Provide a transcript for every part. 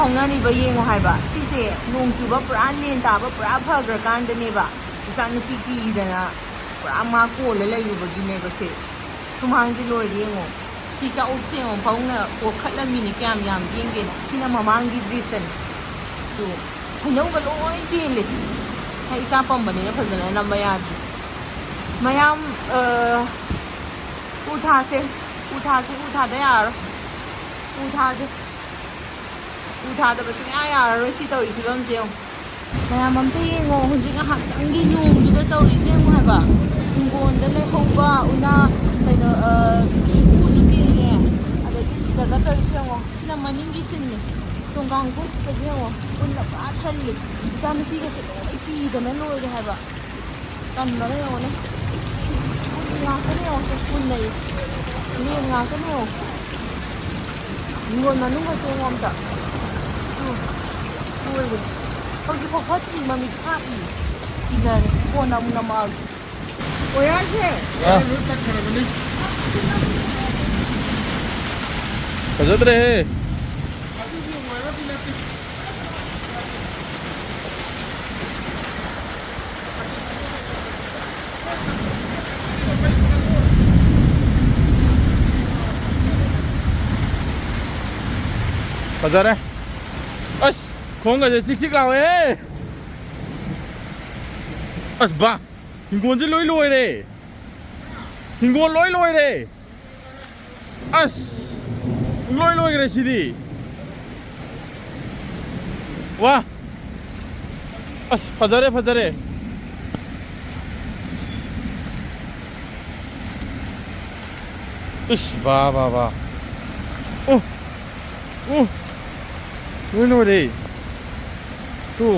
ꯍꯧꯅꯔꯤꯕ ꯌꯦꯡꯉꯣ ꯍꯥꯏꯕ ꯁꯤꯁꯦ ꯅꯣꯡ ꯆꯨꯕ ꯄꯨꯔꯥ ꯂꯦꯟ ꯇꯥꯕ ꯄꯨꯔꯥ ꯐꯈ꯭ꯔꯀꯥꯟꯗꯅꯦꯕ ꯏꯆꯥꯅꯨꯄꯤ ꯀꯤꯗꯅ ꯄꯨꯔꯥ ꯃꯥ ꯀꯣꯜꯂ ꯂꯩꯔꯨꯕꯒꯤꯅꯦꯕ ꯁꯦ ꯁꯨꯃꯥꯡꯁꯦ ꯂꯣꯏꯔꯦ ꯌꯦꯡꯉꯣ ꯁꯤ ꯆꯥꯎꯁꯦ ꯌꯦꯡꯉꯣ ꯐꯧꯅ ꯀꯣꯛꯈꯠꯂꯝꯃꯤꯅꯦ ꯀꯌꯥꯝ ꯌꯦꯡꯒꯦꯅ ꯁꯤꯅ ꯃꯃꯥꯡꯒꯤ ꯗ꯭ꯔꯤꯁꯟ ꯇꯨ ꯍꯩꯅꯧꯒ ꯂꯣꯏ ꯀꯦꯜꯂꯦ ꯍꯩ ꯏꯆꯥ ꯄꯝꯕꯅꯤꯅ ꯐꯖꯅ ꯅꯝꯕ ꯌꯥꯗ꯭ꯔꯦ ꯃꯌꯥꯝ ꯎ ꯊꯥꯗ ꯌꯥꯔꯣꯏ ꯎ ꯊꯥꯗꯕ ꯁꯨꯡꯌꯥ ꯌꯥꯔꯔꯣꯏ ꯁꯤ ꯇꯧꯔꯤ ꯐꯤꯕꯝꯁꯦ ꯌꯦꯡꯉꯣ ꯃꯌꯥꯝ ꯑꯝꯇ ꯌꯦꯡꯉꯣ ꯍꯧꯖꯤꯛ ꯉꯥꯏꯍꯥꯛꯇꯪꯒꯤ ꯅꯣꯡꯗꯨꯗ ꯇꯧꯔꯤꯁꯦ ꯌꯦꯡꯉꯣ ꯍꯥꯏꯕ ꯍꯤꯡꯒꯣꯜꯗ ꯂꯩꯍꯧꯕ ꯎꯅꯥ ꯀꯩꯅꯣ ꯎꯁꯨ ꯀꯦꯜꯂꯦ ꯑꯗꯒꯤ ꯁꯤꯗꯒ ꯇꯧꯔꯤꯁꯦ ꯌꯦꯡꯉꯣ ꯁꯤꯅ ꯃꯅꯤꯡꯒꯤ ꯁꯤꯟꯅꯤ ꯇꯣꯡꯒꯥꯡꯈꯣꯛꯁꯤꯗꯒꯤ ꯌꯦꯡꯉꯣ ꯄꯨꯟꯅ ꯄꯨꯔꯥ ꯊꯜꯂꯤ ꯏꯆꯥꯅꯨꯄꯤꯒꯁꯦ ꯂꯣꯏ ꯀꯤꯗꯅ ꯂꯣꯏꯔꯦ ꯍꯥꯏꯕ ꯇꯟꯕꯒ ꯌꯦꯡꯉꯣꯅꯦ ꯉꯥꯛꯇꯅꯦ ꯌꯦꯡꯉꯣ ꯄꯨꯟꯅꯩ ꯂꯦꯟ ꯉꯥꯛꯇꯅꯦ ꯌꯦꯡꯉꯣ ꯍꯤꯡꯒꯣꯜ ꯃꯅꯨꯡꯒꯁꯦ ꯌꯦꯡꯉꯣ ꯑꯝꯇ ꯂꯣꯏꯔꯦ ꯍꯧꯖꯤꯛꯐꯥꯎ ꯐꯠꯇ꯭ꯔꯤ ꯃꯃꯤꯠ ꯈꯥꯛꯏ ꯀꯤꯖꯔꯦ ꯀꯣꯟꯅ ꯑꯃꯨꯛ ꯅꯝꯃꯛꯑꯒꯦ ꯑꯣꯌꯥꯁꯦ ꯐꯖꯗ꯭ꯔꯦꯍꯦ fazare as khonga je chik chik lawe as ba hingon je loi loi re hingon loi re as loi re sidi wa as fazare ish ba oh loi re tu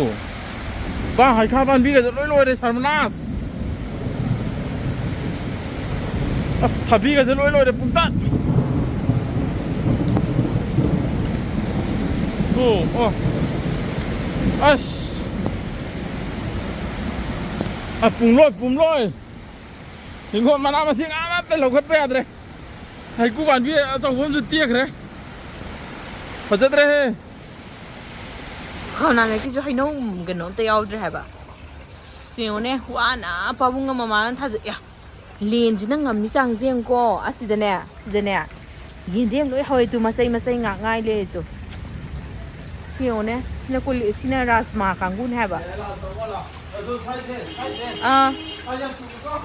ba hai kha ban bi ga loi re sarmanas as thabi ga loi re pukta tu oh as a pum loi hingon mana masing ama te lo khat pe adre hai ku ban bi a chawom ju tiek re fazadre he khana ne ki jo haino gano te yaudre haba sione wana pabunga mama nan thaje ya lenjina ngamni changjeng ko asidane yendem loi hoi tu masai nga ngai le tu sione sina rasma kangun haba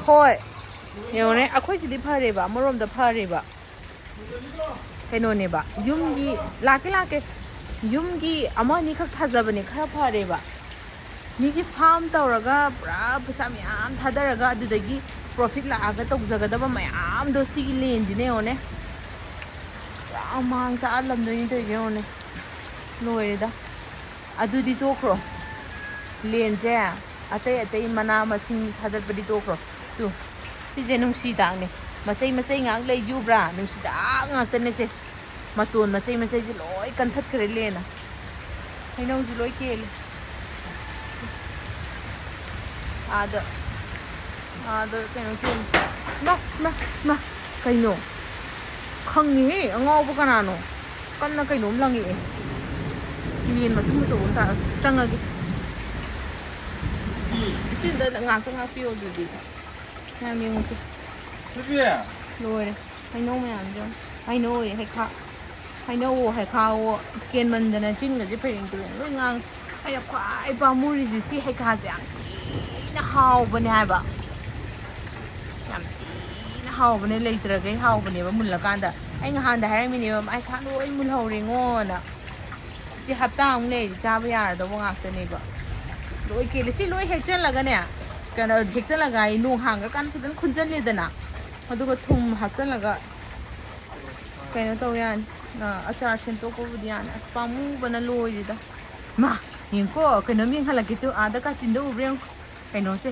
hoi yone akhoi jidi phare ba morom da phare ba keno ne ba yumgi lake yumgi amani khak thajabane khara phare ba nigi farm tawraga pura pisa myam thadaraga adudagi profit laaga tawjagadaba mayam do sigi lenjine one amang ta alamdoi to yone loireda adudi tokro lenje atai mana masing thadabadi tokro tu si je nungsi dang ne masai ngak lei jubra nungsi da ngak tane se maton masai ji loi kan that kre lena hainau ji loi kele ada kaino chen na kaino khangi angau bu kanano kanna kainom langi lien ma tum to ta changagi sinda ngak pio di na miung tu loi hainau me am jo hainau hai kha hainau hai kha wo ken man dana chin ga ji phering tu loi ngang ai khwai ba muri ji si hai kha ja na hau bane hai ba yam na hau bane leitragai hau bane ba mulla kanda ai nga handa hai mini ba ai kha loi mul hau re ngo na si hapta ang le cha ba yar da bo ngak ta ne ba loi ke le si loi hek chen laga ne kana hek chen laga ai nu hang ga kan phujan khunjan le dana aduga thum hap chen laga kaino taw yan achar shen to ko budian aspamu bana loi da ma yinko kaino ming halaki tu ada ka chindu ubreng kaino se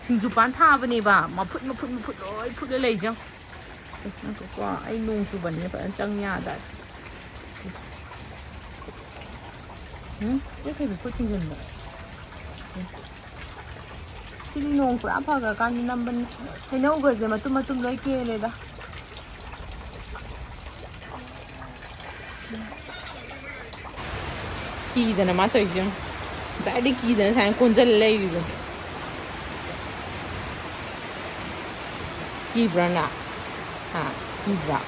singju pan tha bane ba maput loi phut le lei jang ko ai nung su ban ne fa chang nya da che kai phut ching gen ba sili nong pra pha ga kan nam ban kaino ga je matum loi ke le da ꯀꯤꯗꯅ ꯃꯥ ꯇꯧꯔꯤꯁꯦ ꯉꯁꯥꯏꯗꯩ ꯀꯤꯗꯅ ꯁꯨꯃꯥꯏꯅ ꯀꯣꯟꯁꯤꯜꯂ ꯂꯩꯔꯤꯗꯣ ꯀꯤꯕ꯭ꯔꯥ ꯅꯪ ꯍꯥ ꯀꯤꯕ꯭ꯔꯥ